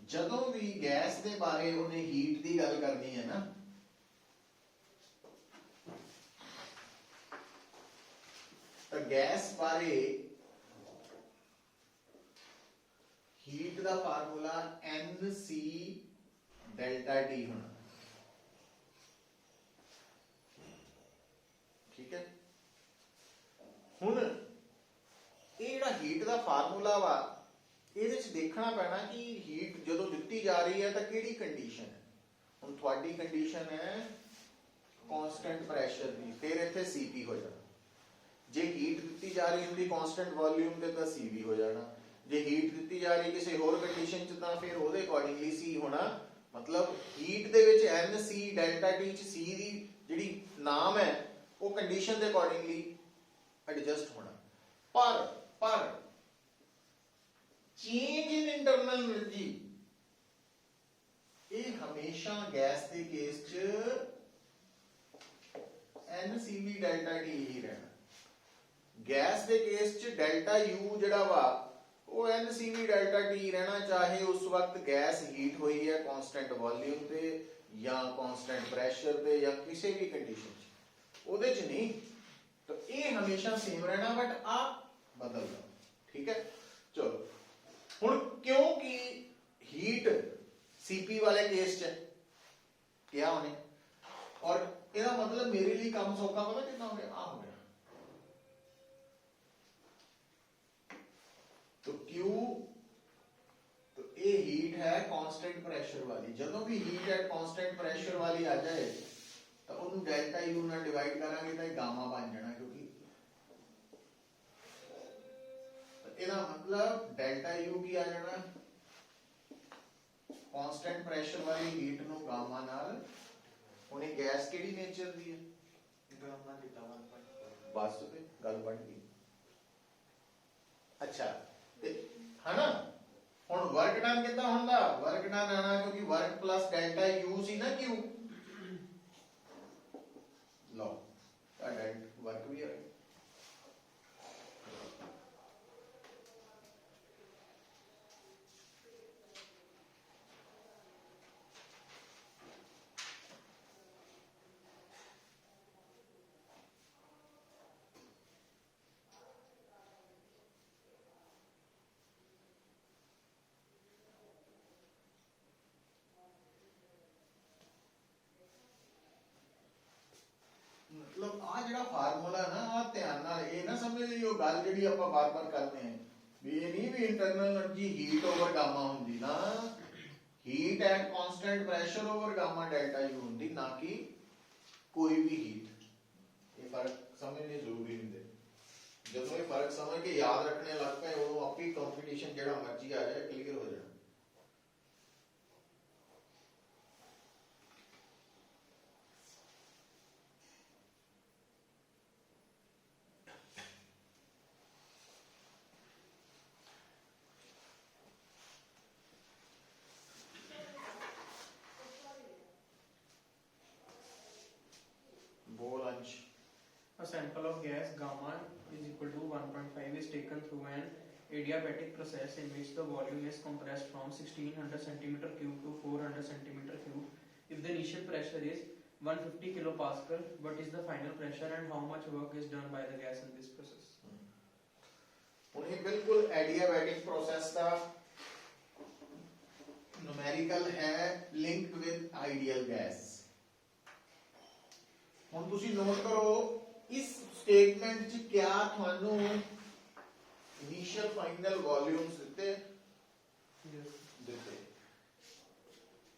ਜਦੋਂ ਵੀ ਗੈਸ ਦੇ ਬਾਰੇ ਉਹਨੇ ਹੀਟ ਦੀ ਗੱਲ ਕਰਨੀ ਹੈ ਨਾ ਤਾਂ ਗੈਸ ਬਾਰੇ ਹੀਟ ਦਾ ਫਾਰਮੂਲਾ NC ਡੈਲਟਾ T ਹੋਣਾ ਠੀਕ ਹੈ ਹੁਣ ਇਹ ਜਿਹੜਾ ਹੀਟ ਦਾ ਫਾਰਮੂਲਾ ਵਾ ਇਹਦੇ ਚ ਦੇਖਣਾ ਪੈਣਾ ਕਿ ਹੀਟ ਜਦੋਂ ਦਿੱਤੀ ਜਾ ਰਹੀ ਹੈ ਤਾਂ ਕਿਹੜੀ ਕੰਡੀਸ਼ਨ ਹੈ ਹੁਣ ਤੁਹਾਡੀ ਕੰਡੀਸ਼ਨ ਹੈ ਕਾਂਸਟੈਂਟ ਪ੍ਰੈਸ਼ਰ ਦੀ ਫਿਰ ਇੱਥੇ Cp ਹੋ ਜਾਣਾ ਜੇ ਹੀਟ ਦਿੱਤੀ ਜਾ ਰਹੀ ਹੁੰਦੀ ਕਾਂਸਟੈਂਟ ਵੋਲਿਊਮ ਤੇ ਤਾਂ Cv ਹੋ ਜਾਣਾ ਜੇ ਹੀਟ ਦਿੱਤੀ ਜਾ ਰਹੀ ਕਿਸੇ ਹੋਰ ਕੰਡੀਸ਼ਨ ਚ ਤਾਂ ਫਿਰ ਉਹਦੇ ਅਕੋਰਡਿੰਗਲੀ C ਹੋਣਾ ਮਤਲਬ ਹੀਟ ਦੇ ਵਿੱਚ NC ਡੈਲਟਾ T ਚ C ਦੀ ਜਿਹੜੀ ਨਾਮ ਹੈ ਉਹ ਕੰਡੀਸ਼ਨ ਦੇ ਅਕੋਰਡਿੰਗਲੀ ਐਡਜਸਟ ਹੋਣਾ ਪਰ ਚੇਂਜ ਇਨ ਇੰਟਰਨਲ એનર્ਜੀ ਇਹ ਹਮੇਸ਼ਾ ਗੈਸ ਦੇ ਕੇਸ ਚ NCV ਡੈਲਟਾ T ਹੀ ਰਹਿਣਾ ਗੈਸ ਦੇ ਕੇਸ ਚ ਡੈਲਟਾ U ਜਿਹੜਾ ਵਾ ਉਹ NCV ਡੈਲਟਾ T ਰਹਿਣਾ ਚਾਹੇ ਉਸ ਵਕਤ ਗੈਸ ਹੀਟ ਹੋਈ ਹੈ ਕਾਂਸਟੈਂਟ ਵੋਲਿਊਮ ਤੇ ਜਾਂ ਕਾਂਸਟੈਂਟ ਪ੍ਰੈਸ਼ਰ ਤੇ ਜਾਂ ਕਿਸੇ ਵੀ ਕੰਡੀਸ਼ਨ ਚ ਉਹਦੇ ਚ ਨਹੀਂ ਤਾਂ ਇਹ ਹਮੇਸ਼ਾ ਸੇਮ ਰਹਿਣਾ ਬਟ ਆ ਬਦਲਦਾ ਠੀਕ ਹੈ ਚਲੋ ਹੁਣ ਕਿਉਂਕਿ ਹੀਟ Cp ਵਾਲੇ ਕੇਸ ਚ ਕਿਹਾ ਉਹਨੇ ਔਰ ਇਹਦਾ ਮਤਲਬ ਮੇਰੇ ਲਈ ਕੰਮ ਸੌਖਾ ਪਤਾ ਕਿੰਨਾ ਹੋ ਗਿਆ ਆ ਹੋ ਗਿਆ तो Q तो ये हीट है कांस्टेंट प्रेशर वाली जदों भी हीट एट कांस्टेंट प्रेशर वाली आ जाए तो उन्हें डेल्टा U ਨਾਲ डिवाइड करांगे तो गामा बन जाना क्योंकि तो ਇਹਦਾ मतलब डेल्टा U ਕੀ ਆ ਜਾਣਾ कांस्टेंट प्रेशर वाली हीट ਨੂੰ गामा ਨਾਲ ਉਹਨੇ ਗੈਸ ਕਿਹੜੀ ਨੇਚਰ ਦੀ ਹੈ गामा थीटा 1.4 ਬਸ ਤੇ ਗੱਲ ਬਣ ਗਈ ਅੱਛਾ है ना ਹੁਣ ਵਰਕ ਡਨ ਕਿੱਦਾਂ ਹੁੰਦਾ ਵਰਕ ਡਨ ਆਣਾ ਕਿਉਂਕਿ ਵਰਕ ਪਲੱਸ ਡੈਲਟਾ U ਸੀ ਨਾ Q ਲਓ ਤਾਂ ਡੈਲਟਾ ਵਰਕ ਵੀ ਹੈ मतलब आ ਜਿਹੜਾ ਫਾਰਮੂਲਾ ਨਾ ਆ ਧਿਆਨ ਨਾਲ ਇਹ ਨਾ ਸਮਝ ਲਿਓ ਗੱਲ ਜਿਹੜੀ ਆਪਾਂ ਬਾਰ-ਬਾਰ ਕਰਦੇ ਆਂ ਵੀ ਇਹ ਨਹੀਂ ਵੀ internal energy heat over gamma ਹੁੰਦੀ ਨਾ heat at constant pressure over gamma delta U ਹੁੰਦੀ ਨਾ ਕਿ ਕੋਈ ਵੀ ਹੀਟ ਇਹ ਫਰਕ ਸਮਝਣੇ ਜ਼ਰੂਰੀ ਹੁੰਦੇ ਜਦੋਂ ਇਹ ਫਰਕ ਸਮਝ ਕੇ ਯਾਦ ਰੱਖਣੇ ਲੱਗ ਪਏ ਉਦੋਂ ਆਪੀ ਕੰਪੀਟੀਸ਼ਨ ਜਿਹੜਾ ਮਰਜ਼ੀ ਆ ਜਾਏ ਕਲੀਅਰ ਹੋ ਜਾਣਾ A sample of gas gamma is equal to 1.5 is taken through an adiabatic process in which the volume is compressed from 1600 centimeter cube to 400 centimeter cube. If the initial pressure is 150 kilopascal, what is the final pressure and how much work is done by the gas in this process? ਹੁਣ ਇਹ ਬਿਲਕੁਲ ਐਡੀਆਬੈਟਿਕ process ਦਾ numerical ਹੈ linked with ideal gas ਹੁਣ ਤੁਸੀਂ note ਕਰੋ ਇਸ statement 'ਚ ਕਿਆ ਤੁਹਾਨੂੰ ਇਨੀਸ਼ੀਅਲ ਫਾਈਨਲ ਵੋਲਿਊਮਸ ਦਿੱਤੇ ਦਿੱਤੇ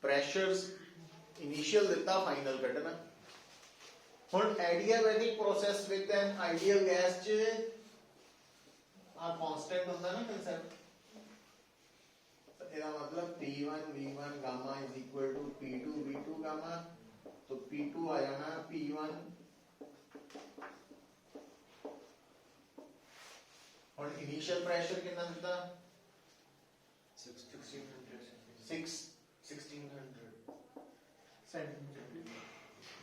ਪ੍ਰੈਸ਼ਰਸ ਇਨੀਸ਼ੀਅਲ ਦਿੱਤਾ ਫਾਈਨਲ ਕੱਢਣਾ ਹੁਣ adiabatic process with an ideal gas 'ਚ ਆ ਕਾਂਸਟੈਂਟ ਹੁੰਦਾ ਨਾ ਕਨਸੈਪਟ, ਇਹਦਾ मतलब P1 V1 gamma is equal to P2 V2 gamma, तो P2 आ जाना P1 और इनिशियल प्रेशर कितना दिता 1600 6 1600 सेंटीमीटर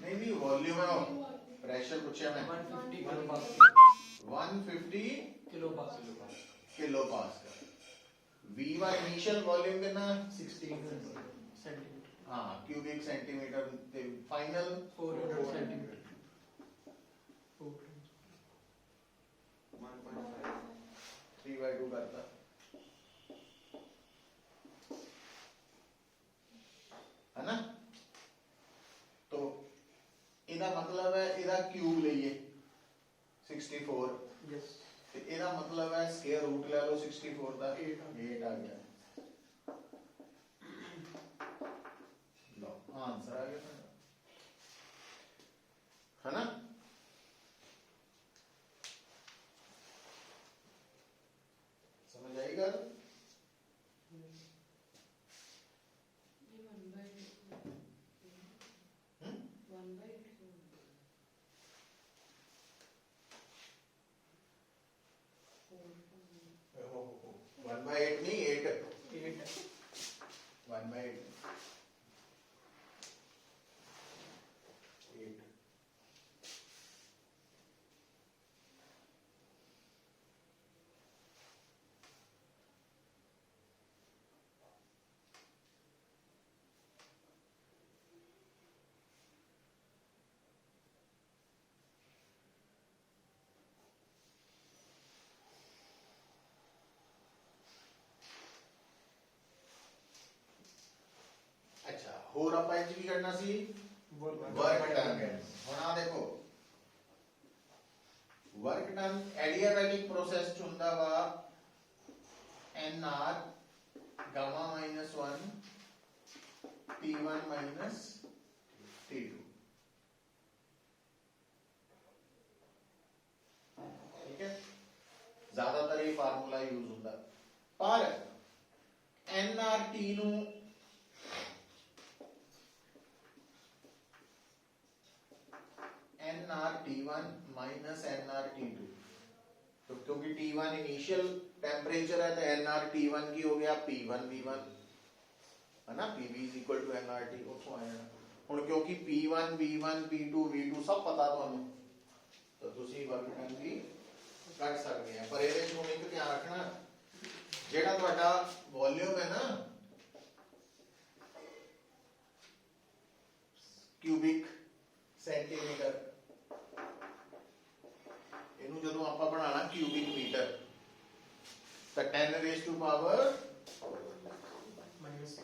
नहीं नहीं वॉल्यूम है प्रेशर पूछा मैं 150 kilo pascal 150 kilo pascal V1 initial volume कितना 1600 सेंटीमीटर हाँ क्यूबिक सेंटीमीटर ते फाइनल 400 सेंटीमीटर 1.5 3/2 करता है ना। तो ਇਹਦਾ मतलब है ਇਹਦਾ क्यूब ਲਈਏ 64 यस ਤੇ ਇਹਦਾ मतलब है स्क्वायर रूट ले लो 64 ਦਾ 8 8 आ गया लो आंसर आ गया है ना। समझ आई गल ये 1/2 हम्म 1/2 1/8 नहीं 8 8 1/8 8 अच्छा ਹੋਰ ਆਪਾਂ ਇਹ 'ਚ ਕੀ ਕਰਨਾ ਸੀ वर्क डन ਹੁਣ ਆ ਦੇਖੋ वर्क डन एडियाबैटिक प्रोसेस ਚ ਹੁੰਦਾ ਵਾ nr गामा -1 t1 t2 ठीक है ज्यादातर ये फार्मूला यूज होता पर nrt ਨੂੰ nrt1 nrt2 तो क्योंकि T1 इनिशियल टेम्परेचर है तो nrt1 की हो गया P1 V1 है ना PV is equal to nrt उठो आया ਹੁਣ क्योंकि P1 V1 P2 V2 सब पता ਤੁਹਾਨੂੰ तो ਤੁਸੀਂ वर्क डन भी ਕੱਢ ਸਕਦੇ ਆ ਪਰ ਇਹਦੇ ਵਿੱਚ ਹੁਣ ਇੱਕ ਧਿਆਨ ਰੱਖਣਾ ਜਿਹੜਾ ਤੁਹਾਡਾ ਵੋਲਿਊਮ ਹੈ ਨਾ क्यूबिक सेंटीमीटर ਇਹਨੂੰ ਜਦੋਂ ਆਪਾਂ ਬਣਾਣਾ ਕਿਊਬਿਕ ਮੀਟਰ ਤਾਂ 10 ਰੇਜ਼ ਟੂ ਪਾਵਰ -6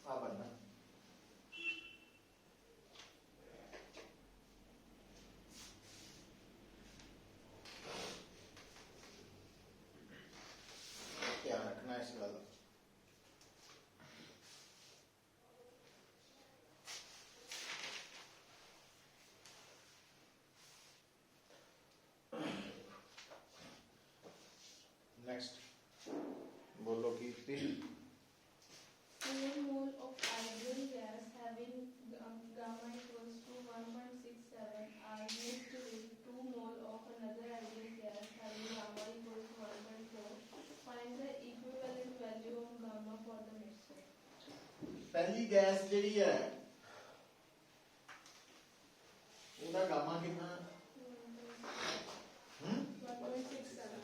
ਆ ਬਣਨਾ ਧਿਆਨ ਰੱਖਣਾ ਇਸ ਗੱਲ ਦਾ नेक्स्ट बोलो कीर्ति 4 mole of ideal gas having gamma equals to 1.67 are used with 2 mole of another ideal gas having gamma equals to 1.4. Find the equivalent value of gamma for the mixture. पहली gas ਜਿਹੜੀ ਹੈ ਉਹਦਾ ਗਾਮਾ ਕਿੰਨਾ 1.67.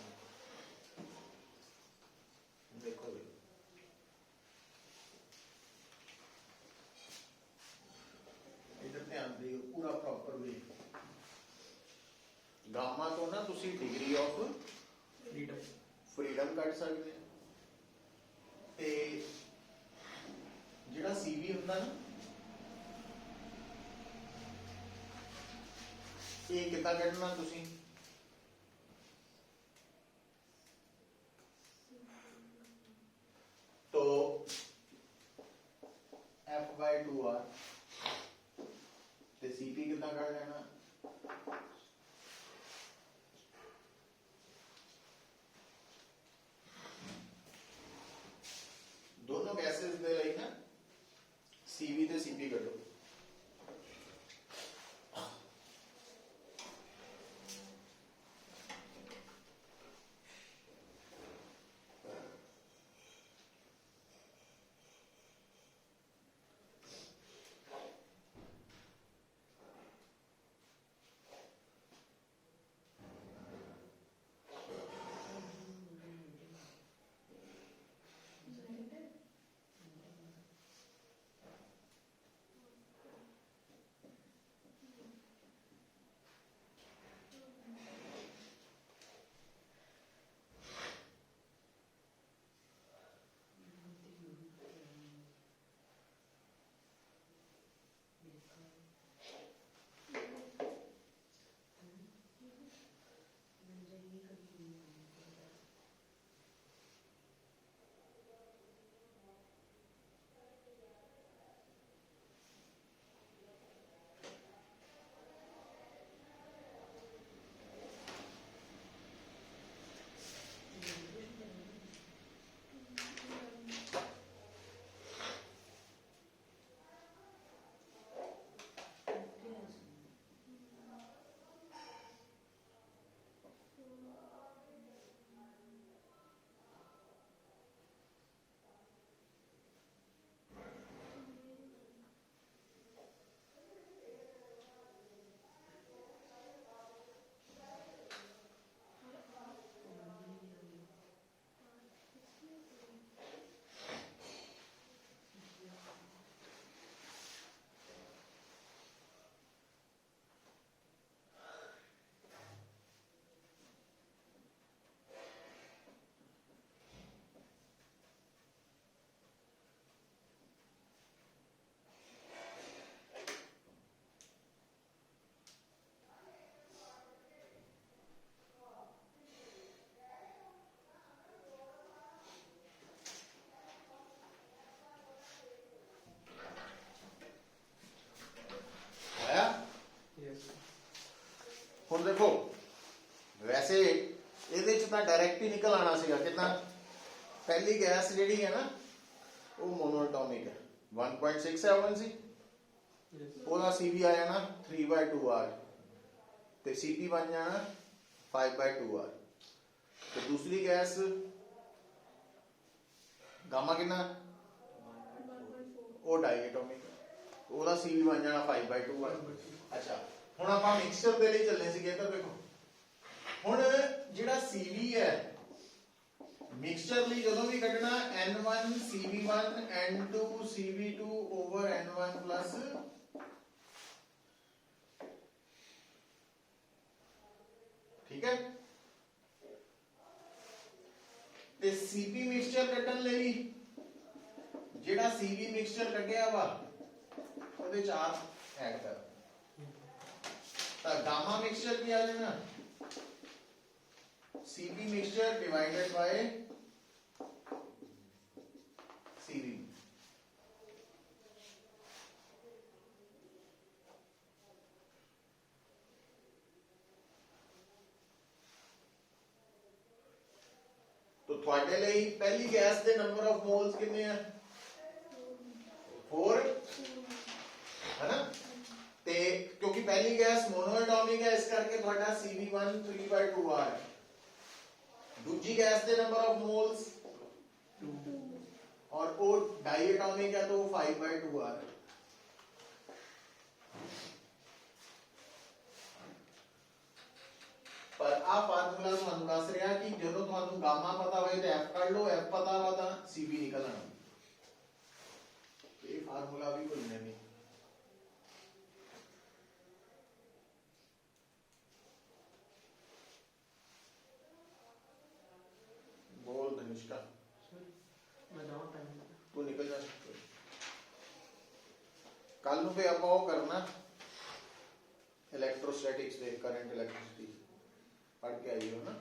देखो इधर ध्यान दियो पूरा प्रॉपर वे गामा तो ना तुसी डिग्री ऑफ फ्रीडम फ्रीडम ਕੱਢ ਸਕਦੇ ਹੋ ਤੇ ਜਿਹੜਾ ਸੀਵੀ ਹੁੰਦਾ ਨਾ ਇਹ ਕਿੱਦਾਂ ਕੱਢਣਾ ਤੁਸੀਂ तो F/2R ਤੇ CP कितना कर लेना ਤਾਂ ਡਾਇਰੈਕਟ ਹੀ ਨਿਕਲ ਆਣਾ ਸੀਗਾ ਕਿੰਨਾ ਪਹਿਲੀ ਗੈਸ ਜਿਹੜੀ ਹੈ ਨਾ ਉਹ ਮੋਨੋਐਟੋਮਿਕ ਹੈ 1.67 ਸੀ ਉਹਦਾ CV ਆ ਜਾਣਾ 3/2R ਤੇ CP ਬਣ ਜਾਣਾ 5/2R ਤੇ ਦੂਸਰੀ ਗੈਸ ਗਾਮਾ ਕਿੰਨਾ 1.4. ਉਹ ਡਾਈਐਟੋਮਿਕ ਉਹਦਾ CV ਬਣ ਜਾਣਾ 5/2R ਅੱਛਾ ਹੁਣ ਆਪਾਂ ਮਿਕਸਚਰ ਦੇ ਲਈ ਚੱਲੇ ਸੀਗੇ ਤਾਂ ਦੇਖੋ ਹੁਣ ਜਿਹੜਾ CV ਹੈ ਮਿਕਸਚਰ ਲਈ ਜਦੋਂ ਵੀ ਕੱਢਣਾ N1 CV1 N2 CV2 over N1 plus ਠੀਕ ਹੈ ਤੇ CP ਮਿਕਸਚਰ ਕੱਢਣ ਲਈ ਜਿਹੜਾ CV ਮਿਕਸਚਰ ਕੱਢਿਆ ਵਾ ਉਹਦੇ ਚਾਰ ਐਡ ਕਰ ਤਾਂ ਗਾਮਾ ਮਿਕਸਚਰ ਕੀ ਆ ਜਾਣਾ CP mixture divided by CV तो ਤੁਹਾਡੇ ਲਈ ਪਹਿਲੀ ਗੈਸ ਦੇ ਨੰਬਰ ਆਫ ਮੋਲਸ ਕਿੰਨੇ ਆ 4 ਹੈ ਨਾ ਤੇ ਕਿਉਂਕਿ ਪਹਿਲੀ ਗੈਸ ਮੋਨੋਐਟੋਮਿਕ ਹੈ ਇਸ ਕਰਕੇ ਤੁਹਾਡਾ CV1 3/2R ਹੈ दूसरी गैस के नंबर ऑफ मोल्स 2 और वो डाइएटॉमिक है तो 5/2R पर आ फार्मूला ਤੁਹਾਨੂੰ ਦੱਸ ਰਿਹਾ ਕਿ ਜਦੋਂ ਤੁਹਾਨੂੰ ਗਾਮਾ ਪਤਾ ਹੋਵੇ ਤੇ F ਕੱਢ ਲਓ F ਪਤਾ ਵਾ ਤਾਂ CV ਨਿਕਲ ਆਣਾ ਇਹ ਫਾਰਮੂਲਾ ਵੀ ਭੁੱਲਣਾ ਨਹੀਂ बोल धनिष्का मैं जाऊँ टाइम तू निकल जा कल ਨੂੰ ਫੇ ਆਪਾਂ ਉਹ ਕਰਨਾ ਇਲੈਕਟ੍ਰੋਸਟੈਟਿਕਸ ਦੇ ਕਰੰਟ ਇਲੈਕਟ੍ਰਿਸਿਟੀ ਪੜ੍ਹ ਕੇ ਆਈਓ ਨਾ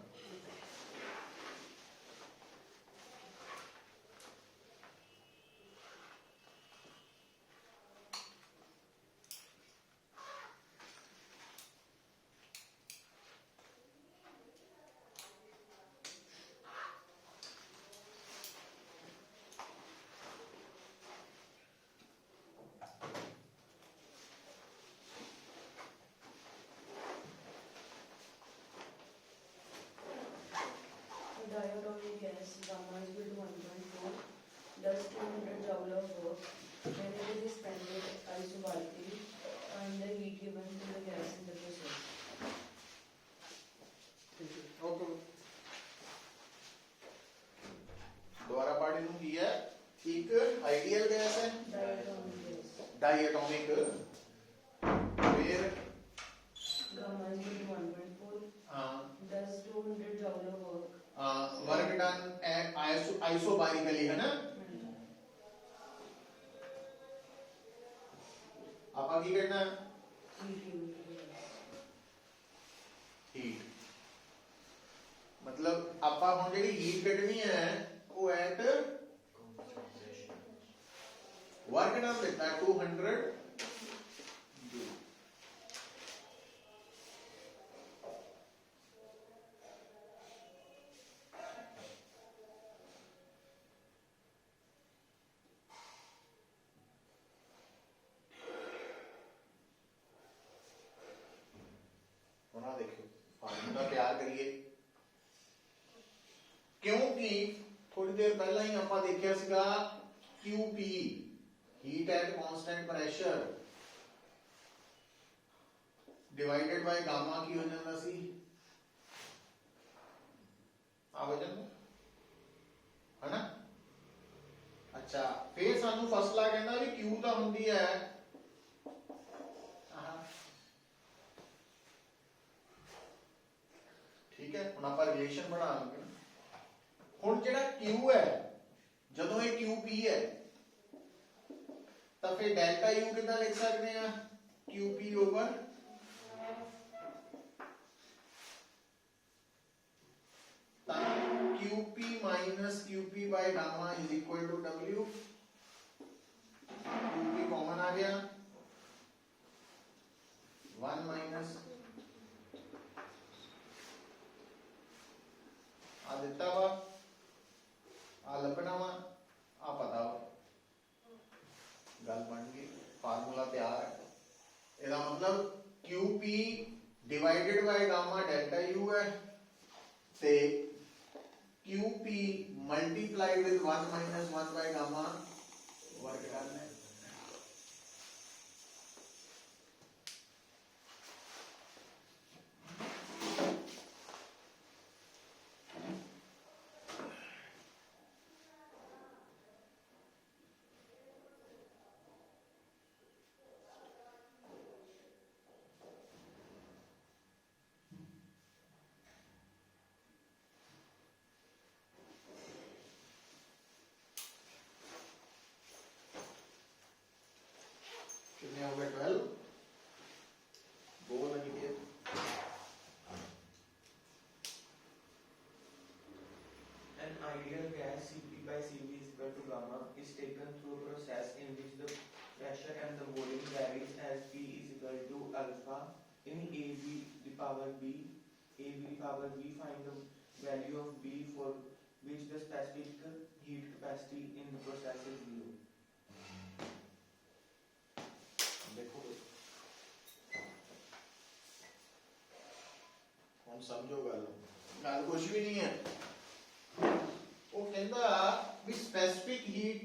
Diatomic gas gamma is equal to 1.4 does 200 joule of work when it is expanded isobarically and the heat given to the gas in the process. Okay दोबारा पढ़ लूं की है एक आइडियल गैस है Diatomic gas डाइएटॉमिक फिर gamma is equal to 1.4 does 200 joule of work work done isobarically है ना आपा की करना heat given to the gas. Heat मतलब आपा हुन जेडी हीट कढनी है वो एट वर्क डन देता है 200 जूल होना देखियो फार्मूला तैयार करिए क्योंकि थोड़ी देर पहला ही ਆਪਾਂ ਦੇਖਿਆ ਸੀਗਾ QP heat at constant pressure divided by gamma की हो ਜਾਂਦਾ ਸੀ ਆ ਹੋ ਜਾਂਦਾ है ना अच्छा फिर ਸਾਨੂੰ ਫਸਲਾ ਕਹਿੰਦਾ ਵੀ Q ਤਾਂ ਹੁੰਦੀ ਹੈ ठीक है ਹੁਣ ਆਪਾਂ ਰਿਲੇਸ਼ਨ ਬਣਾਵਾਂਗੇ ਹੁਣ ਜਿਹੜਾ Q ਹੈ ਜਦੋਂ ਇਹ QP ਹੈ ਤਾਂ ਫਿਰ ਡੈਲਟਾ U ਕਿੱਦਾਂ ਲਿਖ ਸਕਦੇ ਆ QP ਓਵਰ ਤਾਂ QP minus QP by gamma is equal to W QP common आ गया 1 minus ਦਿੱਤਾ ਵਾ ਆ ਲੱਭਣਾ ਵਾ ਆ ਪਤਾ ਵਾ ਗੱਲ ਬਣ ਗਈ ਫਾਰਮੂਲਾ ਤਿਆਰ ਹੈ ਇਹਦਾ मतलब QP divided by gamma delta U है ते QP multiplied with 1 minus 1 by gamma वर्ग करना है कितने हो गए 12 बोल Aniket An ideal gas Cp by Cv is equal to gamma is taken through a process in which the pressure and the volume varies as P is equal to alpha in AB the power B. AB the power B, find the value of B for which the specific heat capacity in the process is 0. देखो कौन समझो गल गल कुछ भी नहीं है वो कहता भी स्पेसिफिक हीट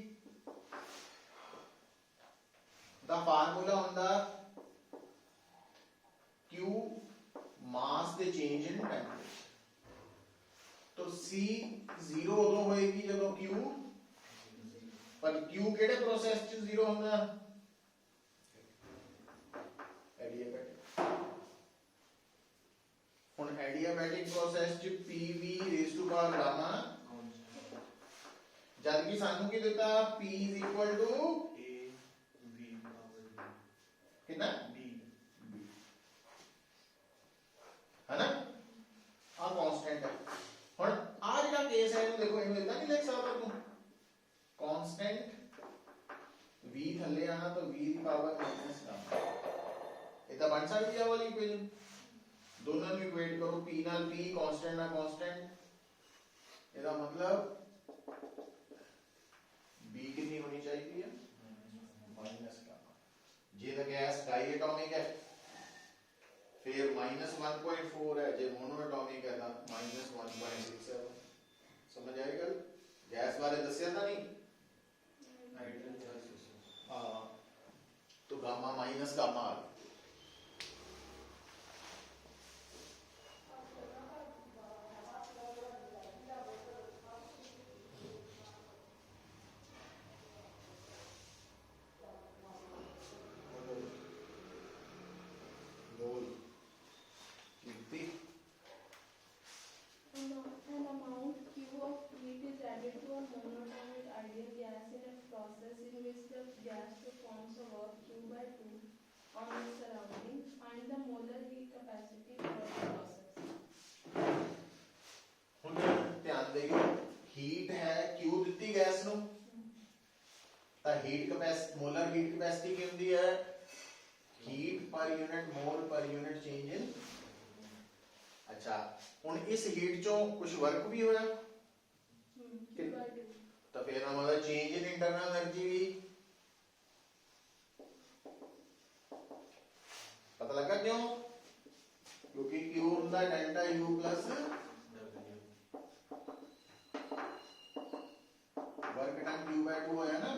दा फार्मूला हुंदा Q mass they change in temperature तो C 0 उदों होएगी जदों Q पर Q केड़े प्रोसेस च 0 हुंदा एडियाबैटिक हुन एडियाबैटिक प्रोसेस च PV raise to power gamma जद कि सानू की दिता P is equal to कितना है ना आ कांस्टेंट है हुन आ जेड़ा केस है इनु देखो इनु इतना नहीं लिख सकदा तू कांस्टेंट V थल्ले आना तो V the power minus gamma इतना बन सकती है वाली इक्वेशन दोनों ਨੂੰ इक्वेट करो P ਨਾਲ P कांस्टेंट ਨਾਲ कांस्टेंट ਇਹਦਾ मतलब B कितनी होनी चाहिए minus gamma J the gas diatomic है फिर -1.4 है जे मोनोएटॉमिक है तो -1.67 समझ आई गल गैस बारे दस्या था नहीं हां तो gamma minus gamma An amount Q of heat is added to a monatomic ideal gas in a process in which the gas performs a work Q by 2 on its surroundings. Find the molar heat capacity for the process. ਹੁਣ ਧਿਆਨ ਦਿਓ heat ਹੈ Q ਦਿੱਤੀ gas ਨੂੰ ਤਾਂ heat capacity molar heat capacity ਕੀ ਹੁੰਦੀ ਹੈ heat ਪਰ unit mole per unit change in अच्छा ਹੁਣ ਇਸ ਹੀਟ ਚੋਂ ਕੁਝ ਵਰਕ ਵੀ ਹੋਇਆ Q by 2. ਤਾਂ ਫਿਰ ਇਹਦਾ ਮਤਲਬ ਚੇਂਜ ਇਨ ਇੰਟਰਨਲ એનર્ਜੀ ਵੀ ਪਤਾ ਲੱਗਾ ਕਿਉਂ क्योंकि Q ਹੁੰਦਾ delta U plus work done Q by 2 होया ना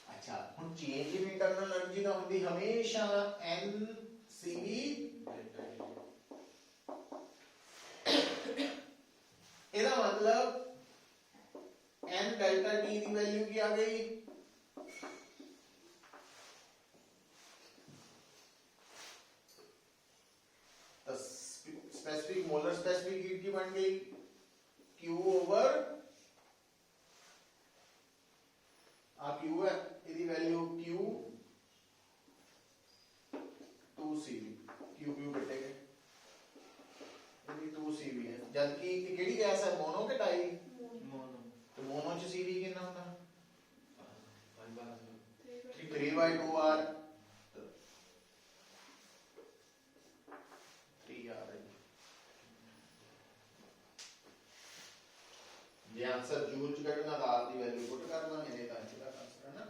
अच्छा ਹੁਣ चेंज इन इंटरनल एनर्जी ਦਾ ਹੁੰਦੀ ਹਮੇਸ਼ਾ NCV ਇਹਦਾ मतलब n डेल्टा T ਦੀ वैल्यू ਕੀ ਆ ਗਈ स्पेसिफिक मोलर स्पेसिफिक हीट की बन गई Q ओवर आ Q है इसकी वैल्यू Q 2CV Q कटे गए इसकी 2CV है जबकि केड़ी गैस है मोनो के डाई तो मोनो च CV कितना होता 3/2R 3R है ਜੇ ਆਨਸਰ ਜੂਲ ਚ ਕੱਢਣਾ ਤਾਂ R ਦੀ ਵੈਲਿਊ ਪੁੱਟ ਕਰ ਦਾਂਗੇ, ਨਹੀਂ ਤਾਂ ਇੱਥੇ ਦਾ ਆਨਸਰ ਹੈ ਨਾ।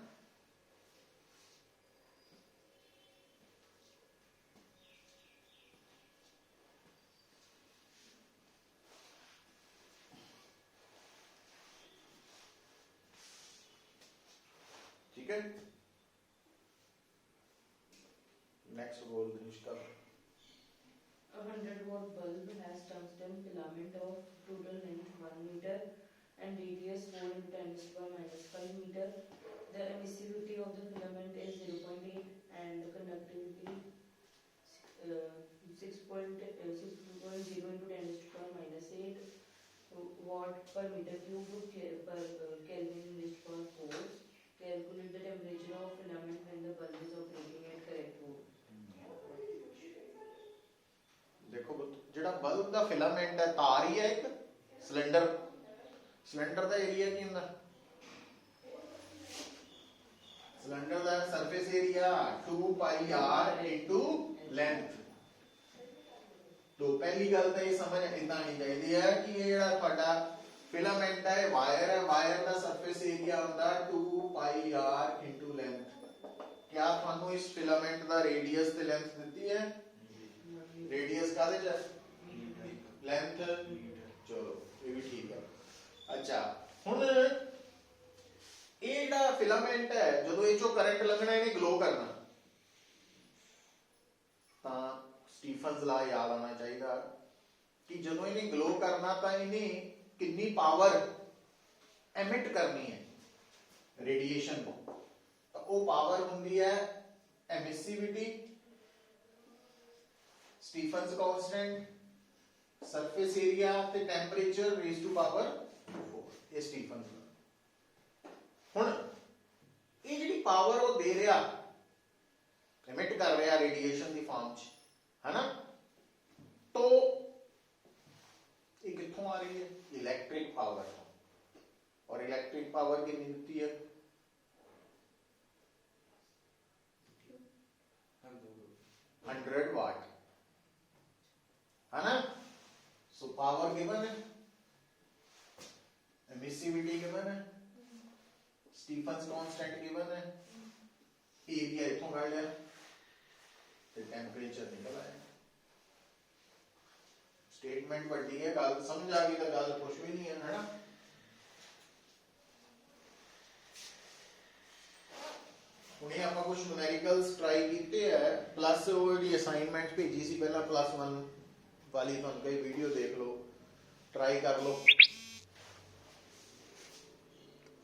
ठीक है, नेक्स्ट बोल Nishka. A 100-watt bulb has tungsten filament of total length 1 meter and radius 4 into 10⁻⁵ meter. The emissivity of the filament is 0.8 and the conductivity 6.0 into 10⁻⁸ watt per meter cube per Kelvin raised to power 4. Calculate the temperature of filament when the bulb is operating at correct mode. देखो ਜਿਹੜਾ bulb ਦਾ filament ਹੈ ਤਾਰ ਹੀ ਹੈ ਇੱਕ cylinder. Cylinder ਦਾ area ਕੀ ਹੁੰਦਾ? Cylinder ਦਾ surface area 2 ਪਾਈ r into length. तो ਪਹਿਲੀ ਗੱਲ ਤਾਂ ਇਹ ਸਮਝ ਇਦਾਂ ਨਹੀਂ ਚਾਹੀਦੀ ਹੈ ਕਿ ਇਹ ਜਿਹੜਾ ਤੁਹਾਡਾ ਫਿਲਾਮੈਂਟ ਹੈ ਵਾਇਰ ਹੈ, ਵਾਇਰ ਦਾ ਸਰਫੇਸ ਏਰੀਆ ਹੁੰਦਾ 2 ਪਾਈ r ਇਨਟੂ ਲੈਂਥ। क्या ਤੁਹਾਨੂੰ ਇਸ ਫਿਲਾਮੈਂਟ ਦਾ ਰੇਡੀਅਸ ਤੇ ਲੈਂਥ ਦਿੱਤੀ ਹੈ? रेडियस कादे च लेंथ, चलो ये भी ठीक है। अच्छा हुन ये जेड़ा फिलामेंट है जदों ये चो करंट लगना इन्हें ग्लो करना तां स्टीफन्स ला याद आना चाहिए कि जदों इन्हें ग्लो करना तां इन्हें कितनी पावर एमिट करनी है रेडिएशन को, तो वो पावर हुंदी है emissivity, Stefan's constant, surface area ते टेंपरेचर रेज़ टू पावर 4 ये स्टीफन्स का। हुन ये जिहड़ी पावर वो दे रहा एमिट कर रहा रेडिएशन दी फॉर्म च है ना, तो ये कित्थों आ रही है? Electric power. और इलेक्ट्रिक पावर कितनी दित्ती है? 100 वाट है ना। सो पावर गिवन है, एमिसिविटी गिवन है, स्टीफन्स कांस्टेंट गिवन है, एरिया इथों कढ लिया ते टेंपरेचर निकल आया। स्टेटमेंट वड्डी है, गल समझ आ गई तो गल कुछ भी नहीं है ना। हुणे आपां कुछ न्यूमेरिकल्स ट्राई कीते है, प्लस वो जिहड़ी असाइनमेंट भेजी सी पहला +1 वाली तुहानू कई वीडियो देख लो, ट्राई कर लो।